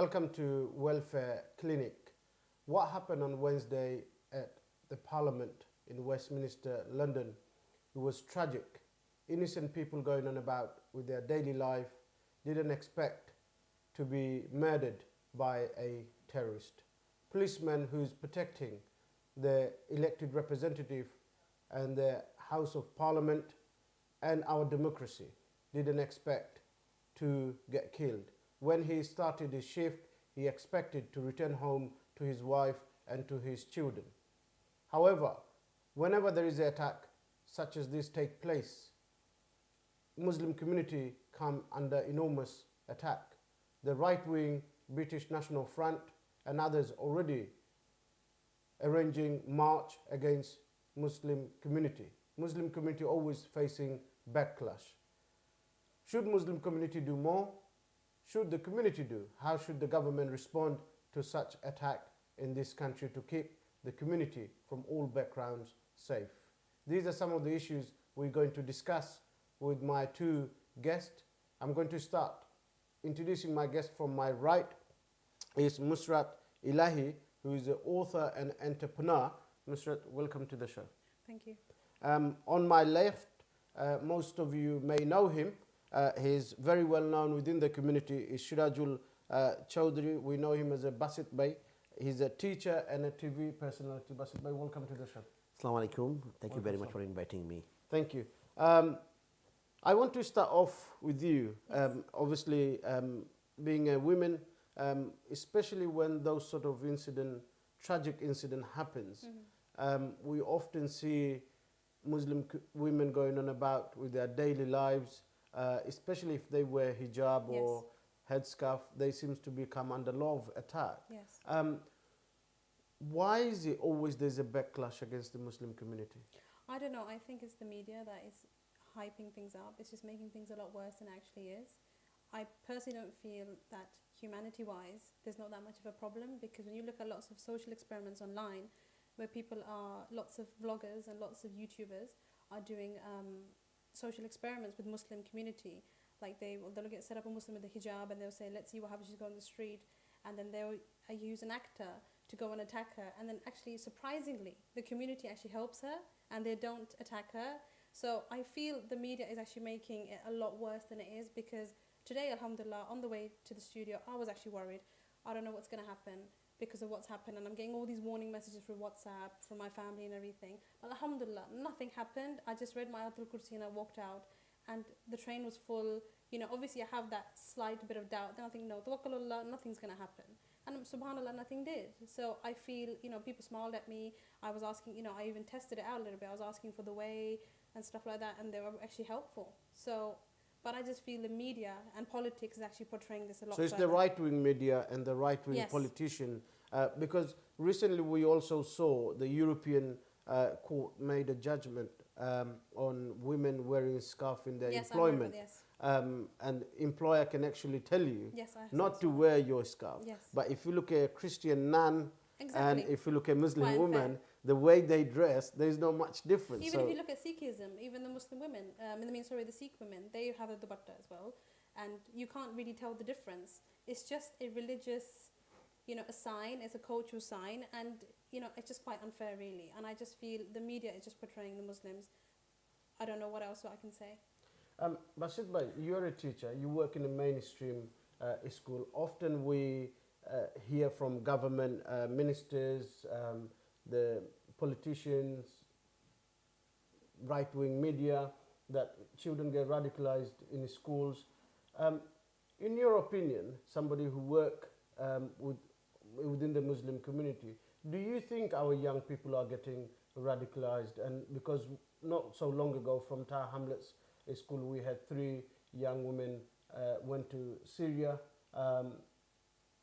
Welcome to Welfare Clinic. What happened on Wednesday at the Parliament in Westminster, London, it was tragic. Innocent people going on about with their daily life didn't expect to be murdered by a terrorist. Policeman who's protecting the elected representative and the House of Parliament and our democracy didn't expect to get killed. When he started his shift, he expected to return home to his wife and to his children. However, whenever there is an attack such as this take place, Muslim community come under enormous attack. The right-wing British National Front and others already arranging march against Muslim community. Muslim community always facing backlash. Should Muslim community do more? Should the community do? How should the government respond to such attack in this country to keep the community from all backgrounds safe? These are some of the issues we're going to discuss with my two guests. I'm going to start introducing my guest. From my right is Musat Ellaahi, who is an author and entrepreneur. Musat, welcome to the show. Thank you. On my left, most of you may know him. He's very well known within the community, is Sirajul Choudhury. We know him as a Basit Bhai. He's a teacher and a TV personality. Basit Bhai, welcome to the show. Assalamu alaikum. Thank you very much for inviting me. Thank you. I want to start off with you. Obviously, being a woman, especially when those sort of tragic incident happens, we often see Muslim women going on about with their daily lives, especially if they wear hijab or headscarf, they seem to become under law of attack. Yes. Why is it always there's a backlash against the Muslim community? I don't know. I think it's the media that is hyping things up. It's just making things a lot worse than it actually is. I personally don't feel that humanity-wise there's not that much of a problem, because when you look at lots of social experiments online where people are, lots of vloggers and lots of YouTubers are doing social experiments with Muslim community. Like they'll get set up a Muslim with a hijab and they'll say, let's see what happens, she's going on the street, and then they'll use an actor to go and attack her, and then actually surprisingly the community actually helps her and they don't attack her. So I feel the media is actually making it a lot worse than it is, because today, alhamdulillah, on the way to the studio I was actually worried. I don't know what's going to happen because of what's happened, and I'm getting all these warning messages through WhatsApp from my family and everything, but alhamdulillah nothing happened. I just read my Ayatul Kursi and I walked out, and the train was full. You know, obviously I have that slight bit of doubt, then I think, no, tawakkalullah, nothing's going to happen. And subhanallah, nothing did. So I feel, you know, people smiled at me. I was asking, you know, I even tested it out a little bit. I was asking for the way and stuff like that, and they were actually helpful. So, but I just feel the media and politics is actually portraying this a lot. So it's the right-wing media and the right-wing politician, because recently we also saw the European court made a judgment on women wearing scarf in their employment. And employer can actually tell you not to wear your scarf. But if you look at a Christian nun and if you look at a Muslim woman, the way they dress, there's not much difference. Even if you look at Sikhism, even the Muslim women, the Sikh women, they have a dupatta as well. And you can't really tell the difference. It's just a religious, you know, a sign, it's a cultural sign, and, you know, it's just quite unfair really. And I just feel the media is just portraying the Muslims. I don't know what else I can say. Basit Bhai, you're a teacher, you work in a mainstream school. Often we hear from government ministers, the politicians, right-wing media, that children get radicalized in schools. In your opinion, somebody who work within the Muslim community, do you think our young people are getting radicalized? And because not so long ago from Tower Hamlets school, we had 3 young women went to Syria.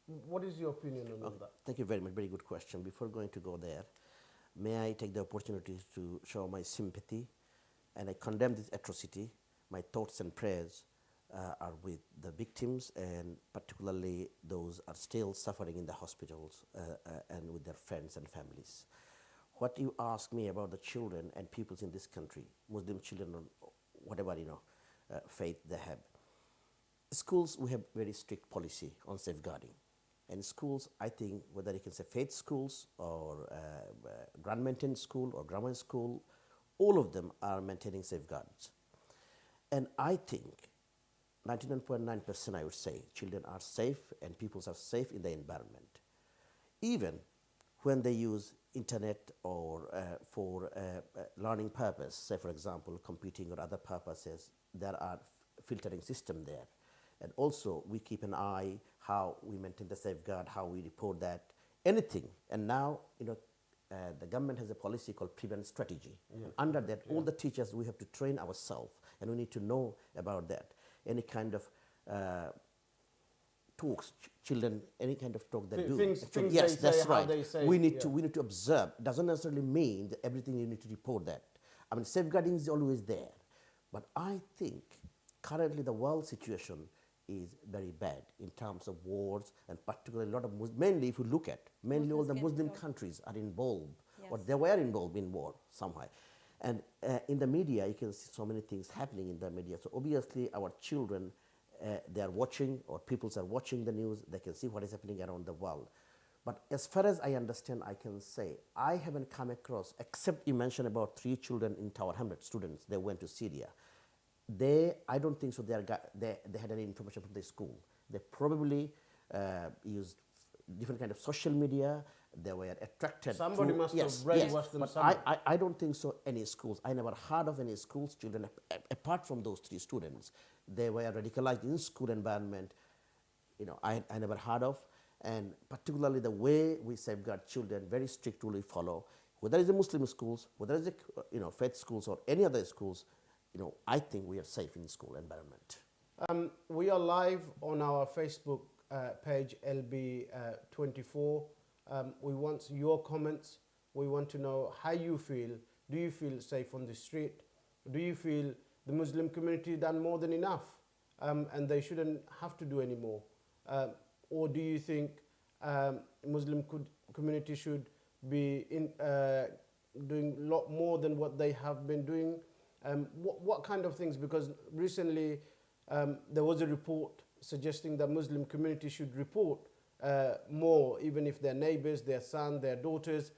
What is your opinion on that? Thank you very much. Very good question. Before going to go there, may I take the opportunity to show my sympathy, and I condemn this atrocity. My thoughts and prayers are with the victims, and particularly those are still suffering in the hospitals and with their friends and families. What you ask me about the children and peoples in this country, Muslim children or whatever, you know, faith they have. Schools, we have very strict policy on safeguarding. And schools, I think, whether you can say faith schools or grand maintained school or grammar school, all of them are maintaining safeguards. And I think 99.9% I would say children are safe and people are safe in the environment. Even when they use internet or for learning purpose, say for example computing or other purposes, there are filtering system there. And also we keep an eye how we maintain the safeguard, how we report that, anything. And now, the government has a policy called prevent strategy. And under that, all the teachers, we have to train ourselves and we need to know about that. Any kind of talks, children, any kind of talk they do. Things yes, they that's say, right. how they say, we need to observe. Doesn't necessarily mean that everything you need to report that. I mean, safeguarding is always there. But I think currently the world situation is very bad in terms of wars, and particularly a lot of, mainly if you look at, mainly all the Muslim countries are involved, or they were involved in war somehow. And in the media, you can see so many things happening in the media. So obviously our children, they are watching, or people are watching the news, they can see what is happening around the world. But as far as I understand, I can say, I haven't come across, except you mentioned about 3 children in Tower Hamlet, students, they went to Syria. I don't think so they had any information from the school. They probably used different kind of social media. They were attracted. Somebody must have brainwashed them. But I don't think so any schools. I never heard of any schools, children, apart from those 3 students. They were radicalized in school environment. I never heard of. And particularly the way we safeguard children, very strictly follow. Whether it's the Muslim schools, whether it's the faith schools or any other schools, I think we are safe in the school environment. We are live on our Facebook page, LB24. We want your comments. We want to know how you feel. Do you feel safe on the street? Do you feel the Muslim community done more than enough and they shouldn't have to do any more? Or do you think Muslim community should be doing a lot more than what they have been doing? What kind of things? Because recently there was a report suggesting that Muslim community should report more, even if their neighbors, their son, their daughters.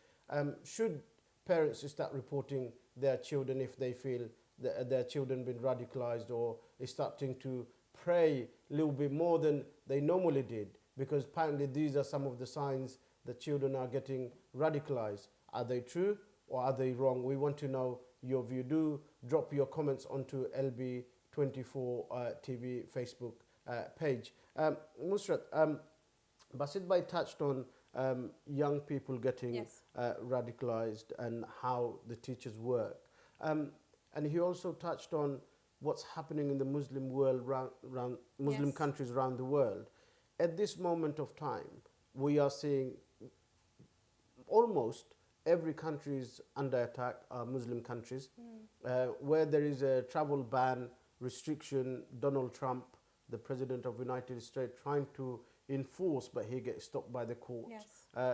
Should parents start reporting their children if they feel that their children been radicalized or is starting to pray a little bit more than they normally did? Because apparently these are some of the signs that children are getting radicalized. Are they true or are they wrong? We want to know your view. Do drop your comments onto LB24 TV Facebook page. Musrat, Basit Bhai touched on young people getting radicalized and how the teachers work. And he also touched on what's happening in the Muslim world, around Muslim countries around the world. At this moment of time, we are seeing almost every country is under attack, Muslim countries, where there is a travel ban, restriction. Donald Trump, the President of the United States, trying to enforce, but he gets stopped by the court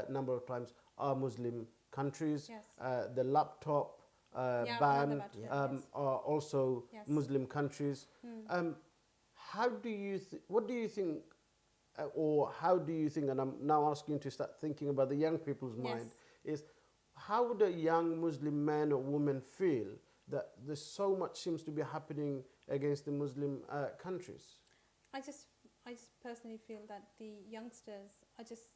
number of times, are Muslim countries. The laptop ban are also Muslim countries. What do you think, or how do you think, and I'm now asking you to start thinking about the young people's mind, is how would a young Muslim man or woman feel that there's so much seems to be happening against the Muslim countries? I just personally feel that the youngsters are just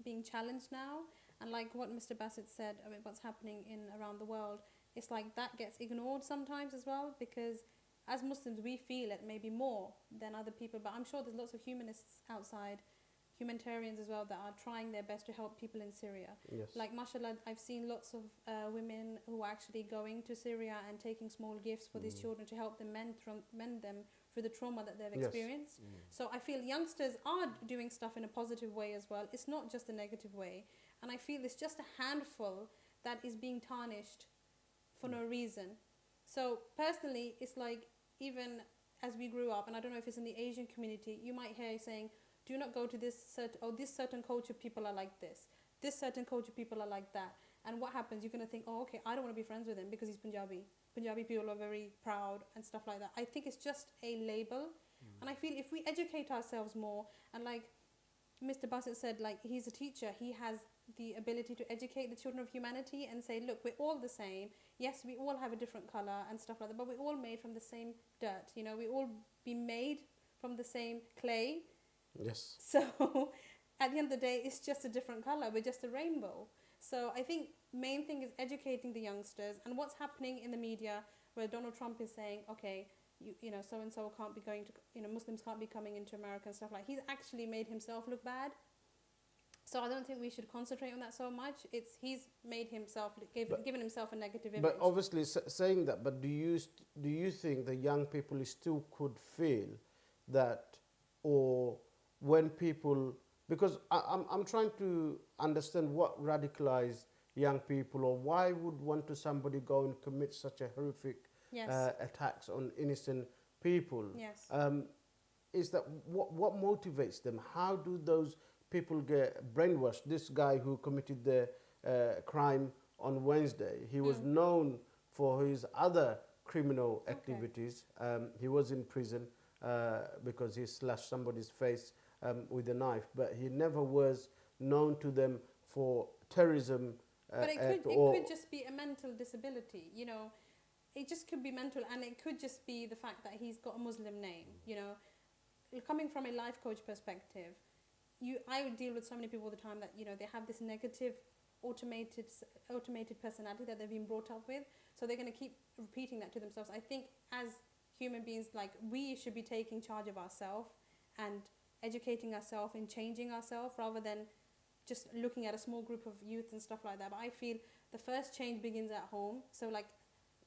being challenged now, and like what Mr. Bassett said, I mean, what's happening around the world, it's like that gets ignored sometimes as well, because as Muslims we feel it maybe more than other people, but I'm sure there's lots of humanists outside, humanitarians as well, that are trying their best to help people in Syria. Like mashallah, I've seen lots of women who are actually going to Syria and taking small gifts for these children to help them mend them through the trauma that they've experienced. So I feel youngsters are doing stuff in a positive way as well. It's not just a negative way, and I feel it's just a handful that is being tarnished for no reason. So personally, it's like, even as we grew up, and I don't know if it's in the Asian community, you might hear saying, do not go to this certain culture people are like this certain culture people are like that. And what happens, you're going to think, oh, okay, I don't want to be friends with him because he's Punjabi people are very proud and stuff like that. I think it's just a label. And I feel if we educate ourselves more, and like Mr. Bassett said, like, he's a teacher. He has the ability to educate the children of humanity and say, look, we're all the same. Yes, we all have a different color and stuff like that, but we're all made from the same dirt. You know, we all be made from the same clay. Yes. So at the end of the day, it's just a different color. We're just a rainbow. So I think main thing is educating the youngsters. And what's happening in the media where Donald Trump is saying, okay, you know, so-and-so can't be going to, you know, Muslims can't be coming into America and stuff like, he's actually made himself look bad. So I don't think we should concentrate on that so much. He's made himself, given himself a negative image. But obviously saying that, but do you think the young people still could feel that, or when people, because I'm trying to understand what radicalized young people, or why would want to somebody go and commit such a horrific Yes. Attacks on innocent people. Yes. Is that what motivates them? How do those people get brainwashed? This guy who committed the crime on Wednesday, he was known for his other criminal activities. He was in prison because he slashed somebody's face with a knife, but he never was known to them for terrorism. But it could just be a mental disability, you know. It just could be mental, and it could just be the fact that he's got a Muslim name, you know. Coming from a life coach perspective, I deal with so many people all the time that, you know, they have this negative automated personality that they've been brought up with, so they're going to keep repeating that to themselves. I think as human beings, like, we should be taking charge of ourselves and educating ourselves and changing ourselves rather than just looking at a small group of youth and stuff like that. But I feel the first change begins at home. So, like,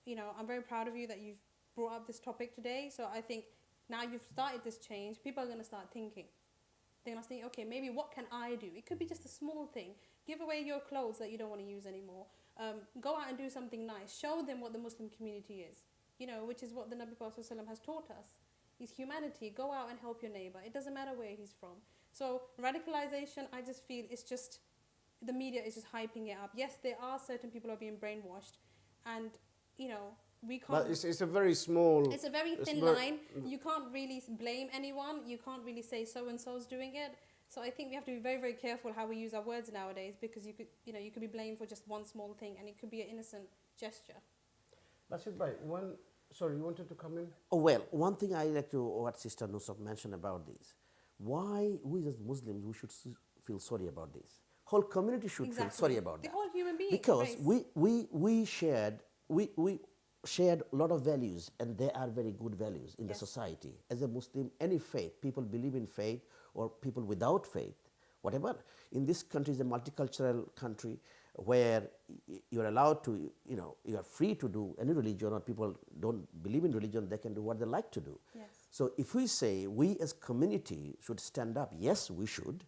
you know, I'm very proud of you that you've brought up this topic today. So I think now you've started this change, people are going to start thinking. They're going to think, okay, maybe what can I do? It could be just a small thing. Give away your clothes that you don't want to use anymore. Go out and do something nice. Show them what the Muslim community is, you know, which is what the Nabi Prophet ﷺ has taught us. Is humanity. Go out and help your neighbor. It doesn't matter where he's from. So radicalization, I just feel it's just, the media is just hyping it up. Yes, there are certain people who are being brainwashed, and, you know, we can't. But it's a very small. It's a very thin line. You can't really blame anyone. You can't really say so and so's doing it. So I think we have to be very, very careful how we use our words nowadays, because you could be blamed for just one small thing, and it could be an innocent gesture. That's it, right. Sorry, you wanted to come in? Oh, well, one thing I like to, what Sister Nusrat mentioned about this, why we as Muslims, we should feel sorry about this. Whole community should feel sorry about that. The whole human being. Because we shared a lot of values, and they are very good values in the society. As a Muslim, any faith, people believe in faith, or people without faith, whatever. In this country is a multicultural country where you're allowed to, you know, you are free to do any religion, or people don't believe in religion, they can do what they like to do. Yes. So if we say we as community should stand up, yes, we should,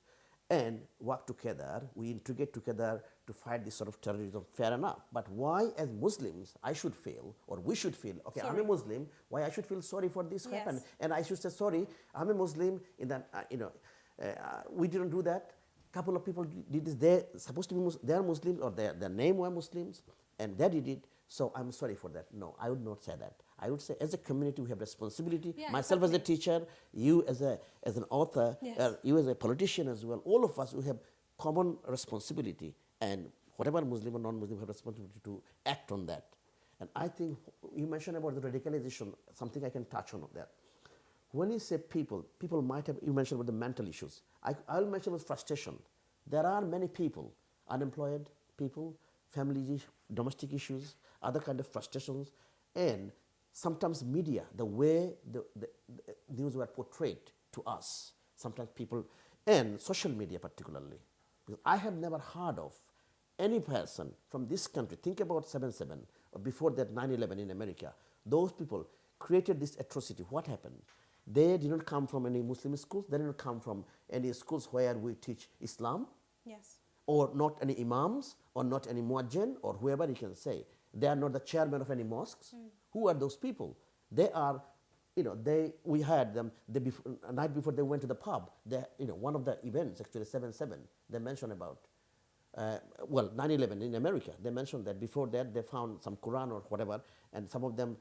and work together, we integrate together to fight this sort of terrorism, fair enough. But why as Muslims I should feel, or we should feel, okay, I'm a Muslim, why I should feel sorry for this happen? And I should say, sorry, I'm a Muslim, in that, we didn't do that. Couple of people did this, they're supposed to be they're Muslims, or their name were Muslims, and they did it, so I'm sorry for that. No, I would not say that. I would say as a community we have responsibility. Myself as a teacher, you as an author, you as a politician as well, all of us, we have common responsibility, and whatever Muslim or non-Muslim have responsibility to act on that. And I think you mentioned about the radicalization, something I can touch on that. When you say people might have, you mentioned about the mental issues. I'll mention about frustration. There are many people, unemployed people, family, domestic issues, other kind of frustrations, and sometimes media, the way the news were portrayed to us, sometimes people, and social media particularly. Because I have never heard of any person from this country, think about 7/7, or before that 9/11 in America, those people created this atrocity. What happened? They did not come from any Muslim schools. They did not come from any schools where we teach Islam. Yes. Or not any imams, or not any muazzin, or whoever you can say. They are not the chairman of any mosques. Who are those people? They are, we had them the night before they went to the pub. One of the events, actually 7/7, they mentioned about, 9/11 in America. They mentioned that before that they found some Quran or whatever, and some of them,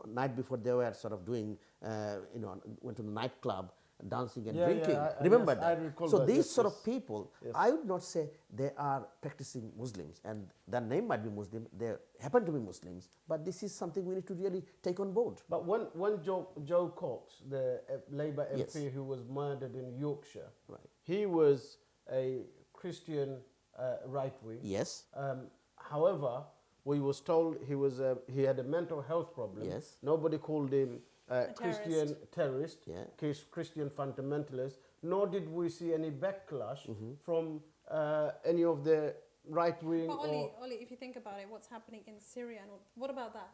night before they were sort of doing, went to the nightclub, dancing and Yeah, drinking. yeah, Remember yes, I that? recall So that, these yes, sort yes. of people, Yes. I would not say they are practicing Muslims, and their name might be Muslim, they happen to be Muslims, but this is something we need to really take on board. But when Joe Cox, the Labour MP Yes. who was murdered in Yorkshire, Right. he was a Christian right wing. Yes. However, we was told he had a mental health problem. Yes. Nobody called him Christian terrorist, Yeah. Christian fundamentalist, nor did we see any backlash Mm-hmm. from any of the right wing. But Oli, if you think about it, what's happening in Syria, and what about that?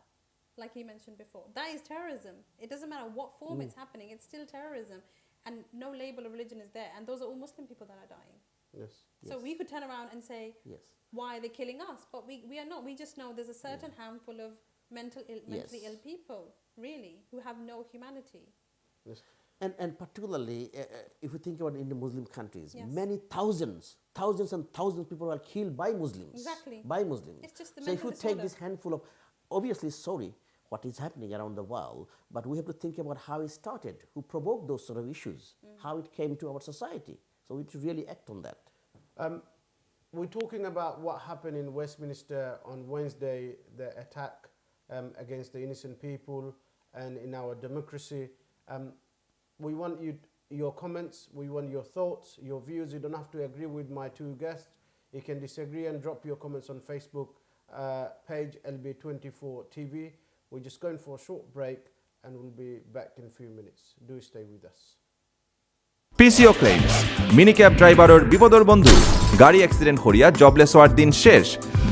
Like he mentioned before, that is terrorism. It doesn't matter what form it's happening, it's still terrorism. And no label of religion is there. And those are all Muslim people that are dying. Yes. So we could turn around and say, Yes. why are they killing us? But we are not. We just know there's a certain handful of mentally ill people, really, who have no humanity. Yes. And particularly, if you think about in the Muslim countries, Yes. many thousands and thousands of people are killed by Muslims. Exactly. By Muslims. It's just the so if mental you take disorder. this handful of, obviously, sorry, what is happening around the world, but we have to think about how it started, who provoked those sort of issues, how it came to our society. So we should really act on that. We're talking about what happened in Westminster on Wednesday, the attack against the innocent people and in our democracy. We want your comments, we want your thoughts, your views. You don't have to agree with my two guests. You can disagree and drop your comments on Facebook page LB24 TV. We're just going for a short break and we'll be back in a few minutes. Do stay with us. PCO Claims মিনিক্যাব ড্রাইভারের বিপদর বন্ধু গাড়ি accident করিয়া jobless হওয়ার দিন শেষ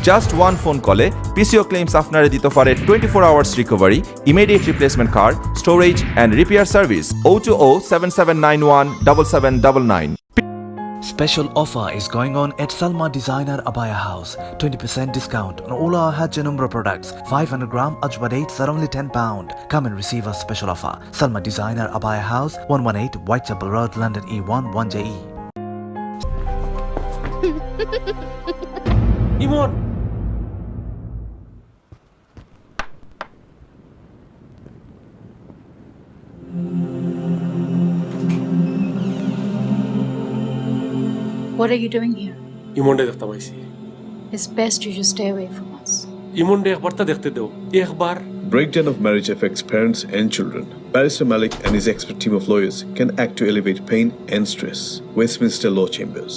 just one phone কলে PCO Claims আপনারে দিতে পারে 24 hours recovery immediate replacement car storage and repair service 02077917799 Special offer is going on at Salma Designer Abaya House. 20% discount on all our Hajj and Umrah products. 500 gram Ajwa dates are only £10. Come and receive a special offer. Salma Designer Abaya House, 118 Whitechapel Road, London E1 1JE. Imon! What are you doing here? ইমনডে দেখতে পাইছি It's best you just stay away from us. ইমনডে একবার তা দেখতে দেও একবার Breakdown of marriage affects parents and children. Barrister Malik and his expert team of lawyers can act to elevate pain and stress. Westminster Law Chambers.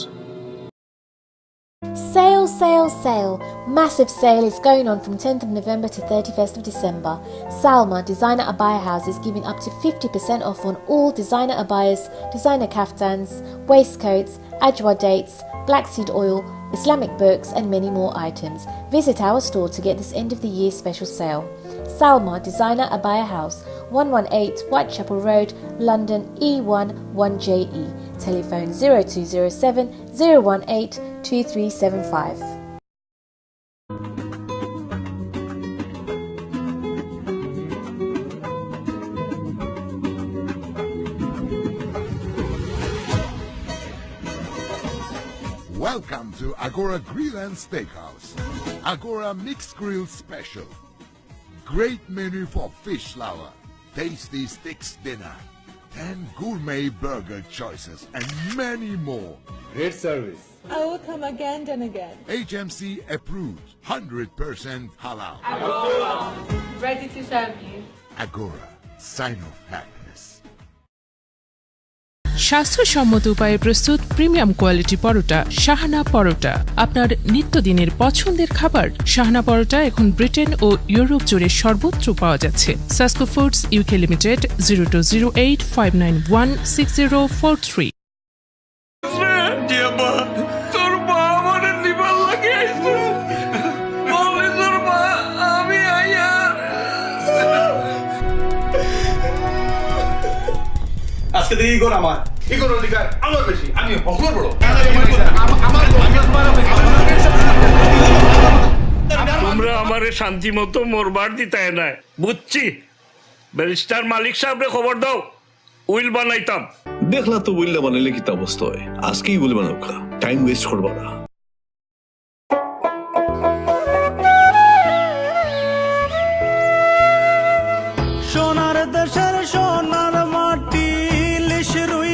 Sale, sale, sale. Massive sale is going on from 10th of November to 31st of December. Salma Designer Abaya House is giving up to 50% off on all designer abayas, designer kaftans, waistcoats, ajwa dates, black seed oil, Islamic books and many more items. Visit our store to get this end of the year special sale. Salma Designer Abaya House, 118 Whitechapel Road, London E1 1JE. Telephone 0207 018 2375. Welcome to Agora Grill and Steakhouse. Agora Mixed Grill Special. Great menu for fish lover, tasty steaks dinner, 10 gourmet burger choices and many more. Great service. I will come again and again. HMC approved, 100% halal. Agora, ready to serve you. Agora, sign of happiness. স্বাস্থ্যসম্মত উপায়ে প্রস্তুত premium quality পরোটা শাহানা পরোটা আপনার নিত্যদিনের পছন্দের খাবার শাহানা পরোটা এখন Britain ও Europe জুড়ে সর্বত্র পাওয়া যাচ্ছে সাসকো ফুডস ইউকে লিমিটেড 020859160043 তোর মা আমার নিবার লাগে বলে তোর মা আমি আইয়ার আজকে দেখি ইগোর আমার ইগোর অধিকার আমার বেশি আমি হকর বড় তোমরা আমারে শান্তি মতো মরবার দিতায় না বুঝছি ব্যারিস্টার মালিক সাহেবরে খবর দাও উইল বানাইতাম দেখলা তো উইল বানাইলে কি তা অবস্থা হয় আজকেই উইল বানাওকা টাইম ওয়েস্ট করবা না সোনার দেশের সোনার মাটি লিশ রুই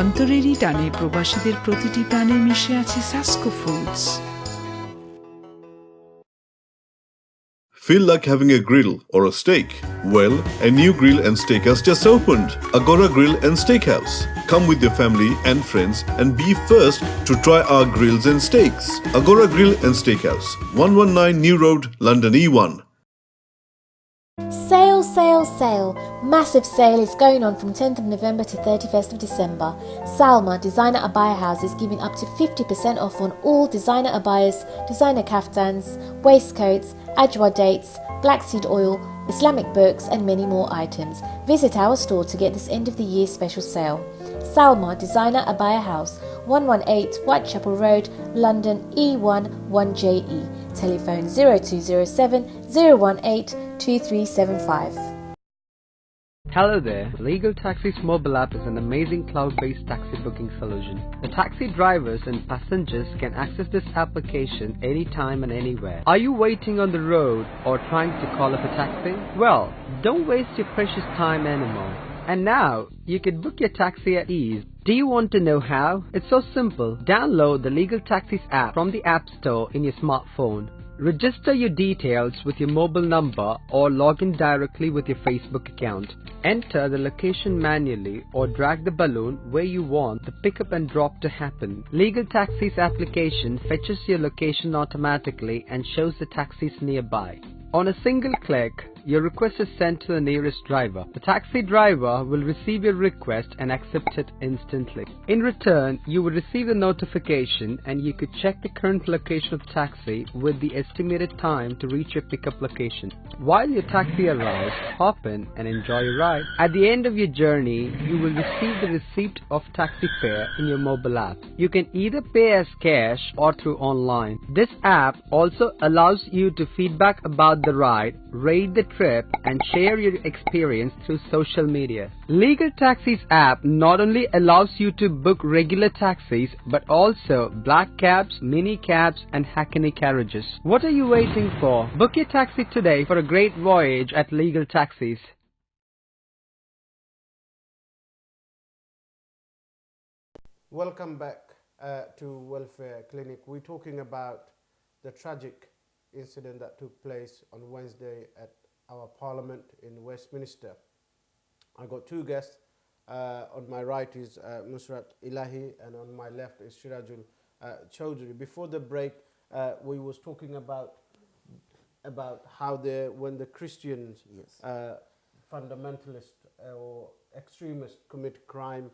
অন্তরেরই টানে প্রবাসীদের প্রতিটি প্রাণে মিশে আছে SASCO foods. Feel like having a grill or a steak? Well, a new grill and steakhouse just opened. Agora Grill and Steakhouse. Come with your family and friends and be first to try our grills and steaks. Agora Grill and Steakhouse, 119 New Road, London E1. Sale, sale, sale. Massive sale is going on from 10th of November to 31st of December. Salma Designer Abaya House is giving up to 50% off on all designer abayas, designer kaftans, waistcoats, ajwa dates, black seed oil, Islamic books and many more items. Visit our store to get this end of the year special sale. Salma Designer Abaya House, 118 Whitechapel Road, London E1 1JE. Telephone 0207 018 2375. Hello there. Legal Taxi's mobile app is an amazing cloud-based taxi booking solution. The taxi drivers and passengers can access this application anytime and anywhere. Are you waiting on the road or trying to call up a taxi? Well, don't waste your precious time anymore. And now, you can book your taxi at ease. Do you want to know how? It's so simple. Download the Legal Taxis app from the App Store in your smartphone. Register your details with your mobile number or log in directly with your Facebook account. Enter the location manually or drag the balloon where you want the pickup and drop to happen. Legal Taxis application fetches your location automatically and shows the taxis nearby. On a single click, your request is sent to the nearest driver. The taxi driver will receive your request and accept it instantly. In return, you will receive a notification and you could check the current location of the taxi with the estimated time to reach your pickup location. While your taxi arrives, hop in and enjoy your ride. At the end of your journey, you will receive the receipt of taxi fare in your mobile app. You can either pay as cash or through online. This app also allows you to feedback about the ride, rate the trip and share your experience through social media. Legal Taxis app not only allows you to book regular taxis but also black cabs, mini cabs and hackney carriages. What are you waiting for? Book your taxi today for a great voyage at Legal Taxis. Welcome back to Welfare Clinic. We're talking about the tragic incident that took place on Wednesday at our Parliament in Westminster. I got two guests. On my right is Musat Ellaahi and on my left is Sirajul Choudhury. Before the break, we was talking about how when the Christians, fundamentalists or extremists commit crime,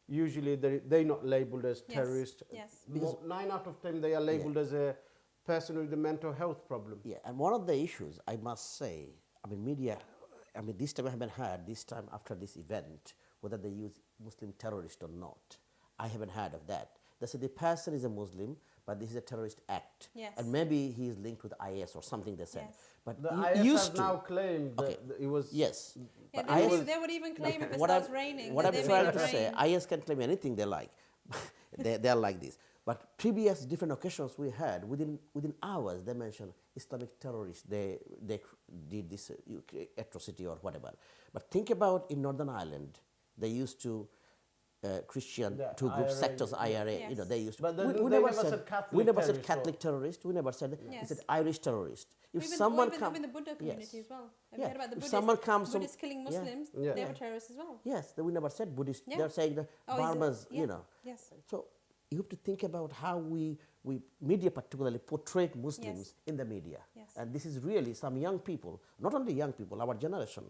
usually they're not labelled as terrorists. Yes. Because 9 out of 10 they are labelled as a person with a mental health problem. Yeah, and one of the issues, I must say, I mean, media, I mean, this time I haven't heard, this time after this event, whether they use Muslim terrorist or not. I haven't heard of that. They say the person is a Muslim, but this is a terrorist act. Yes. And maybe he is linked with IS or something they said. Yes. But The he IS used has to. now claimed that it was... Yes. Yeah, but they would even claim if it starts raining. What that I'm they trying made to it say, rain. IS can claim anything they like. They're like this. But previous different occasions we had, within hours, they mentioned Islamic terrorists, they did this atrocity or whatever. But think about in Northern Ireland, they used to Christian two group sectors, IRA, Yes. you know, they used to. But We never said Catholic terrorist. We never said. Yes. We said Irish terrorist. If Even, someone even, comes, even the Buddha community as well. Have you heard about the if Buddhists? someone comes from Buddhists killing Muslims, they were terrorists as well. Yes, we never said Buddhist. Yeah. They're saying the Burmas, you know. Yes. So you have to think about how we media particularly portrayed Muslims in the media. Yes. And this is really some young people, not only young people, our generation,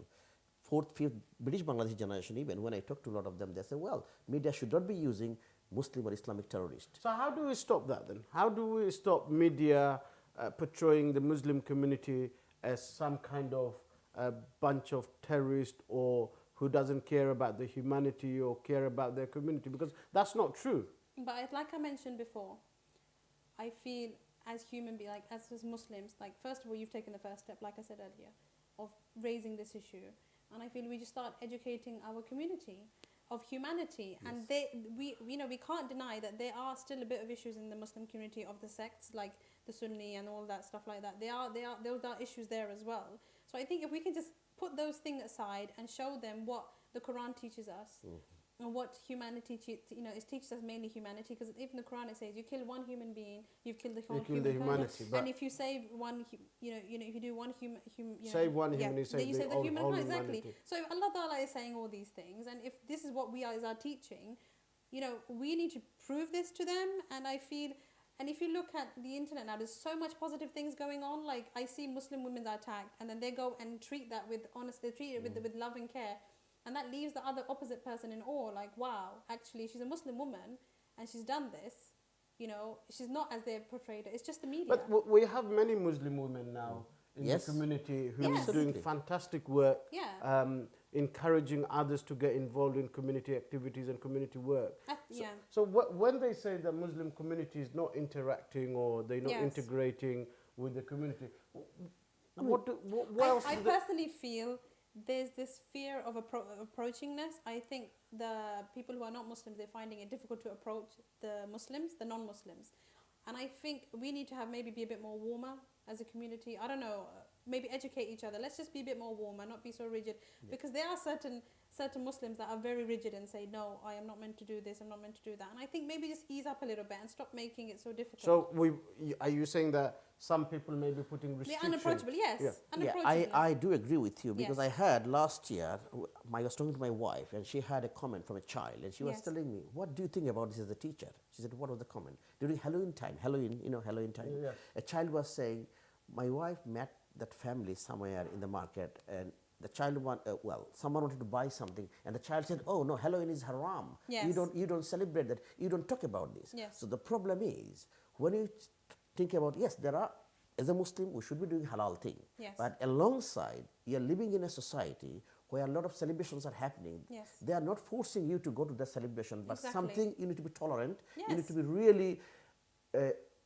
4th, 5th British Bangladeshi generation even, when I talk to a lot of them, they say, well, media should not be using Muslim or Islamic terrorists. So how do we stop that then? How do we stop media portraying the Muslim community as some kind of bunch of terrorists or who doesn't care about the humanity or care about their community? Because that's not true. But like I mentioned before, I feel as human beings, like as Muslims, like first of all, you've taken the first step, like I said earlier, of raising this issue. And I feel we just start educating our community of humanity. Yes. And we can't deny that there are still a bit of issues in the Muslim community of the sects, like the Sunni and all that stuff like that. Those are issues there as well. So I think if we can just put those things aside and show them what the Quran teaches us, what humanity, it teaches us mainly humanity, because even the Quran, it says you kill one human being, you've killed the whole humanity. But and if you save one, if you do one save one human, you then you save the whole humanity. humanity. Exactly. So Allah Ta'ala is saying all these things, and if this is what we are, is our teaching, we need to prove this to them. And I feel, and if you look at the internet now, there's so much positive things going on. Like, I see Muslim women are attacked, and then they go and treat that with honesty, they treat it with love and care. And that leaves the other opposite person in awe, like, wow, actually, she's a Muslim woman, and she's done this. She's not as they've portrayed it. It's just the media. But we have many Muslim women now in Yes. the community who Yes. are doing Absolutely. fantastic work, Yeah. encouraging others to get involved in community activities and community work. Yeah. So when they say the Muslim community is not interacting or they're not Yes. integrating with the community, what else? I do they- personally feel there's this fear of approachingness. I think the people who are not Muslims, they're finding it difficult to approach the Muslims, the non-Muslims. And I think we need to maybe be a bit more warmer as a community. I don't know, maybe educate each other. Let's just be a bit more warmer, not be so rigid. Because there are certain Muslims that are very rigid and say, no, I am not meant to do this, I'm not meant to do that. And I think maybe just ease up a little bit and stop making it so difficult. So are you saying that some people may be putting They're restrictions? unapproachable, yes. Yeah. Unapproachable. I do agree with you, because Yes. I heard last year, I was talking to my wife, and she had a comment from a child, and she was Yes. telling me, what do you think about this as a teacher? She said, what was the comment? During Halloween time, Halloween time, Yeah. a child was saying, my wife met that family somewhere in the market, and the child someone wanted to buy something, and the child said, oh no, Halloween is haram. Yes. You don't celebrate that. You don't talk about this. Yes. So the problem is, when you think about, yes, as a Muslim, we should be doing halal thing. Yes. But alongside, you're living in a society where a lot of celebrations are happening. Yes. They are not forcing you to go to the celebration, but Exactly. something you need to be tolerant. You Yes. need to be really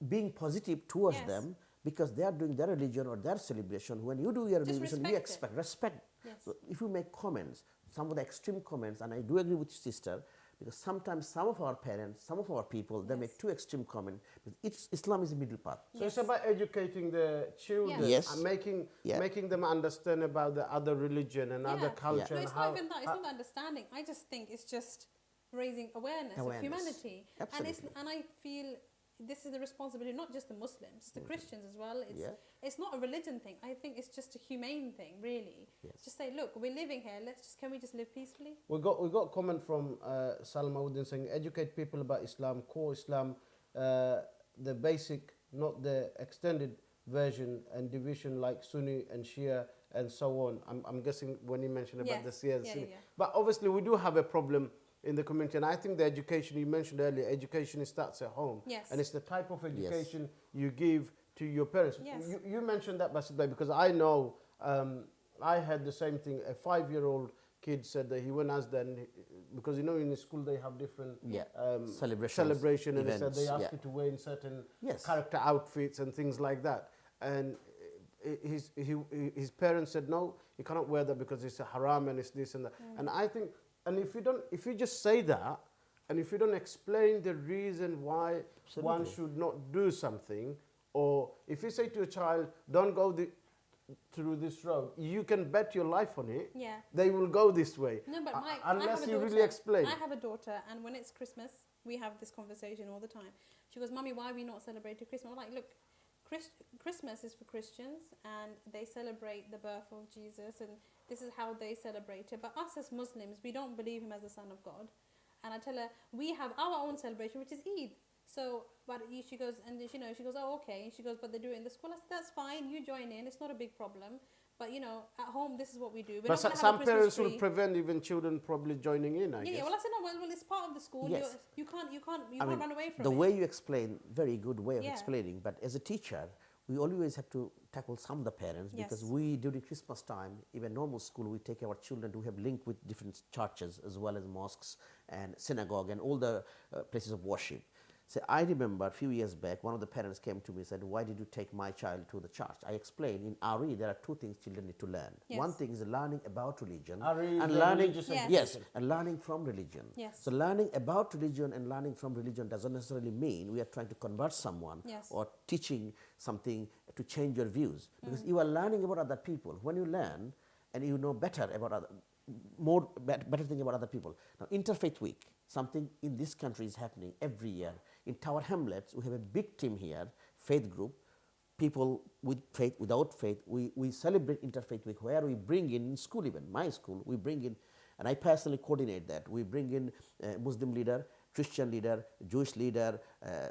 being positive towards Yes. them, because they are doing their religion or their celebration. When you do your Just religion, respect you it. expect respect. Yes. So if you make comments, some of the extreme comments, and I do agree with your sister, because sometimes some of our parents, some of our people, they make too extreme comments. Islam is a middle path. So it's about educating the children Yes. and making Yeah. them understand about the other religion and other culture. No, and it's how, not even that. It's not the understanding. I just think it's just raising awareness. Of humanity. Absolutely. And I feel this is the responsibility, not just the Muslims, it's the Christians as well. It's not a religion thing. I think it's just a humane thing, really. Yes. Just say, look, we're living here. Can we just live peacefully? We got a comment from Salma Uddin saying, educate people about Islam, core Islam, the basic, not the extended version and division like Sunni and Shia and so on. I'm guessing when you mentioned about the Shia and Sunni. But obviously we do have a problem in the community, and I think the education you mentioned earlier, education starts at home. Yes. And it's the type of education you give to your parents. Yes. You mentioned that, Basit Bhai, because I know I had the same thing. A 5-year-old kid said that he went as then, because in the school they have different celebration, and they said they ask you to wear in certain character outfits and things like that. And his parents said, no, you cannot wear that because it's a haram and it's this and that. And I think, and if you just say that, and if you don't explain the reason why one should not do something, or if you say to a child, don't go through this road, you can bet your life on it. Yeah. They will go this way. No, but unless you really explain. I have a daughter, and when it's Christmas, we have this conversation all the time. She goes, Mummy, why are we not celebrating Christmas? I'm like, look, Christmas is for Christians, and they celebrate the birth of Jesus, and this is how they celebrate it. But us as Muslims, we don't believe him as the Son of God. And I tell her, we have our own celebration, which is Eid. So, but she goes, and she goes, oh, okay. And she goes, but they do it in the school. I said, that's fine. You join in. It's not a big problem. But, at home, this is what we do. But some parents will prevent even children probably joining in, I guess. Yeah, well, I said, no, well, it's part of the school. Yes. You can't run away from it. The way you explain, very good way of explaining. But as a teacher, we always have to tackle some of the parents, because we, during Christmas time, even normal school, we take our children to have link with different churches as well as mosques and synagogue and all the places of worship. So I remember a few years back, one of the parents came to me and said, why did you take my child to the church? I explained, in RE, there are two things children need to learn. Yes. One thing is learning about religion. RE, and learning, yes, and learning from religion. Yes. So learning about religion and learning from religion doesn't necessarily mean we are trying to convert someone or teaching something to change your views. Because you are learning about other people. When you learn and you know better about better thing about other people. Now, Interfaith Week, something in this country is happening every year. In Tower Hamlets, we have a big team here, faith group, people with faith, without faith. We celebrate Interfaith Week, where we bring in school, even my school, we bring in, and I personally coordinate that. We bring in Muslim leader, Christian leader, Jewish leader,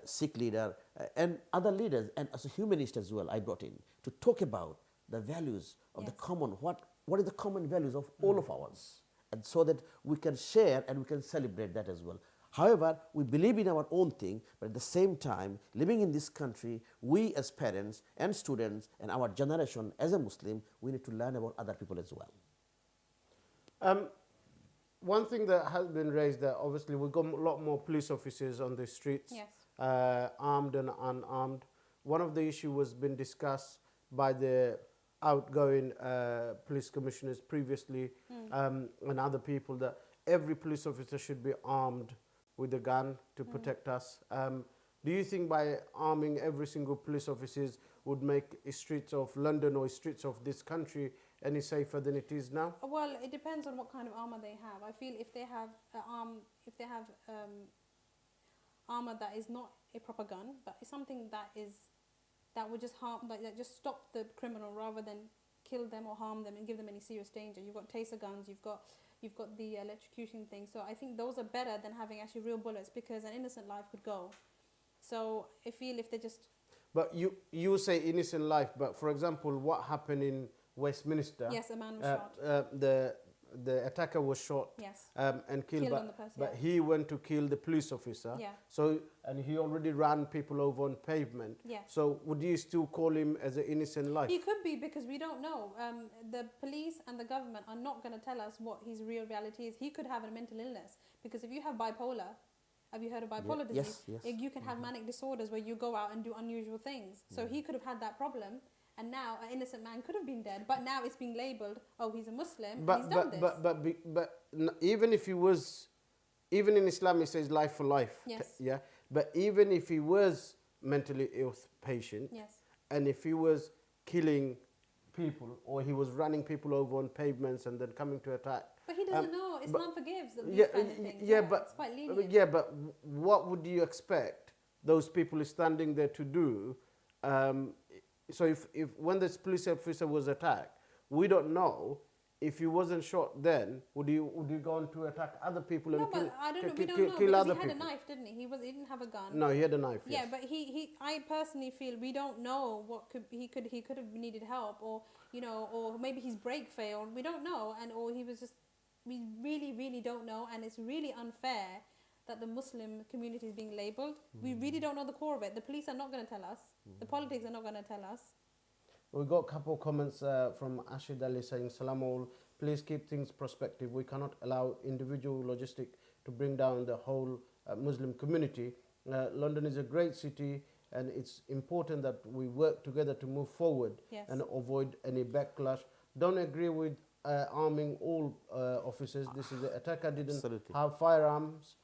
Sikh leader, and other leaders, and as a humanist as well, I brought in to talk about the values of the common, what is the common values of all of ours, and so that we can share and we can celebrate that as well. However, we believe in our own thing, but at the same time, living in this country, we as parents and students and our generation as a Muslim, we need to learn about other people as well. One thing that has been raised, that obviously we've got a lot more police officers on the streets, armed and unarmed. One of the issues was been discussed by the outgoing police commissioners previously and other people, that every police officer should be armed with a gun to protect us. Do you think by arming every single police officer would make streets of London or streets of this country any safer than it is now? Well, it depends on what kind of armor they have. I feel if they have armor that is not a proper gun, but it's something that would just harm, that just stop the criminal rather than kill them or harm them and give them any serious danger. You've got taser guns, you've got the electrocution thing. So I think those are better than having actually real bullets, because an innocent life could go. So I feel if they just... But you say innocent life, but for example, what happened in Westminster? Yes, a man was shot. The attacker was shot and killed on the person, but he went to kill the police officer. So, and he already ran people over on pavement. So would you still call him as an innocent life? He could be, because we don't know. The police and the government are not going to tell us what his real reality is. He could have a mental illness, because if you have bipolar, have you heard of bipolar disease? Yes. You can have manic disorders where you go out and do unusual things. So he could have had that problem. And now an innocent man could have been dead, but now it's being labelled, oh, he's a Muslim, and he's done this. But even if he was, even in Islam it says life for life. Yes. Yeah. But even if he was mentally ill patient, and if he was killing people, or he was running people over on pavements and then coming to attack. But he doesn't know. Islam forgives these kind of things. But it's quite lenient. But what would you expect those people standing there to do? So if when this police officer was attacked, we don't know if he wasn't shot then, would he go on to attack other people no, and but I don't know. We don't know, kill other because he had people? a knife, didn't he? He didn't have a gun. No, he had a knife. Yeah, but I personally feel we don't know what he could have needed help, or or maybe his brake failed. We don't know, or he was just. We really don't know, and it's really unfair that the Muslim community is being labelled. We really don't know the core of it. The police are not going to tell us. The politics are not going to tell us. We got a couple of comments from Ashid Ali saying, Salam all, please keep things prospective. We cannot allow individual logistic to bring down the whole Muslim community. London is a great city, and it's important that we work together to move forward and avoid any backlash. Don't agree with arming all officers. This is the attacker didn't have firearms.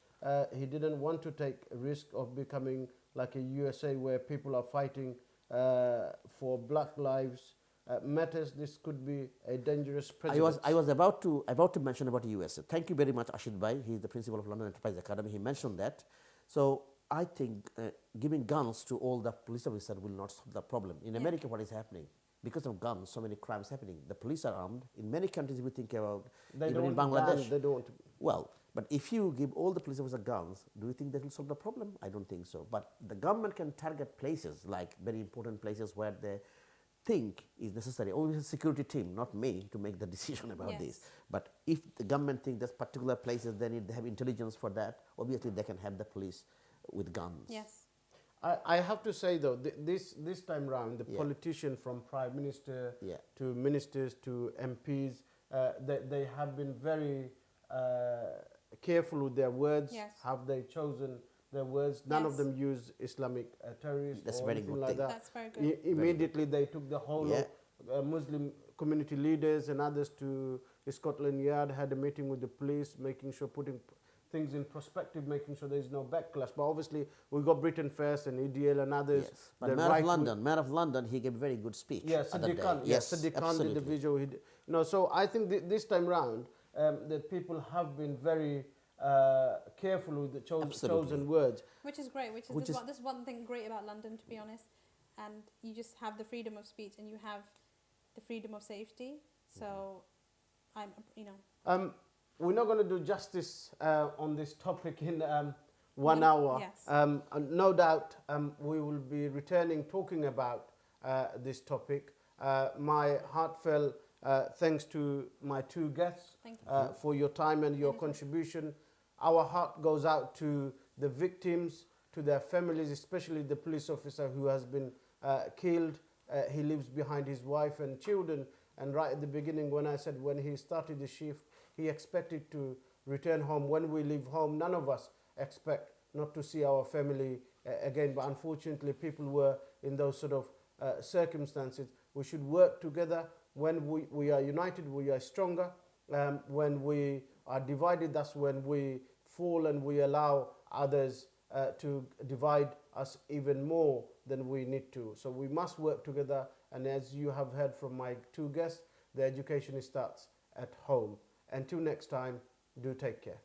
He didn't want to take a risk of becoming like a USA where people are fighting for Black Lives Matters. This could be a dangerous precedent. I was about to mention about the USA. Thank you very much, Ashid Bhai. He is the principal of London Enterprise Academy. He mentioned that. So I think giving guns to all the police officers will not solve the problem. In America, what is happening? Because of guns, so many crimes happening. The police are armed. In many countries, if we think about, even in Bangladesh. They don't. Well, but if you give all the police officers guns, do you think that will solve the problem? I don't think so. But the government can target places, like very important places where they think is necessary. Only a security team, not me, to make the decision about this. But if the government thinks there's particular places, they have intelligence for that. Obviously, they can have the police with guns. Yes. I have to say though, this time round, the politician from Prime Minister to ministers to MPs, they have been very careful with their words. Have they chosen their words? None of them use Islamic terrorists. That's or very anything good like thing. that. That's very good. Immediately they took the whole of Muslim community leaders and others to Scotland Yard, had a meeting with the police, making sure, putting things in perspective, making sure there is no backlash. But obviously, we got Britain First and EDL and others. Yes. But Mayor of London, he gave a very good speech. Yes, Sadiq Khan. Yes, Sadiq Khan did the visual. So I think this time round, the people have been very careful with the chosen words. Which is great. This is one thing great about London, to be honest. And you just have the freedom of speech, and you have the freedom of safety. So, we're not going to do justice on this topic in 1 hour. Yes. No doubt we will be returning talking about this topic. My heartfelt thanks to my two guests for your time and your contribution. Our heart goes out to the victims, to their families, especially the police officer who has been killed. He lives behind his wife and children. And right at the beginning, when I said when he started the shift, he expected to return home. When we leave home, none of us expect not to see our family again. But unfortunately, people were in those sort of circumstances. We should work together. When we are united, we are stronger. When we are divided, that's when we fall and we allow others to divide us even more than we need to. So we must work together. And as you have heard from my two guests, the education starts at home. Until next time, do take care.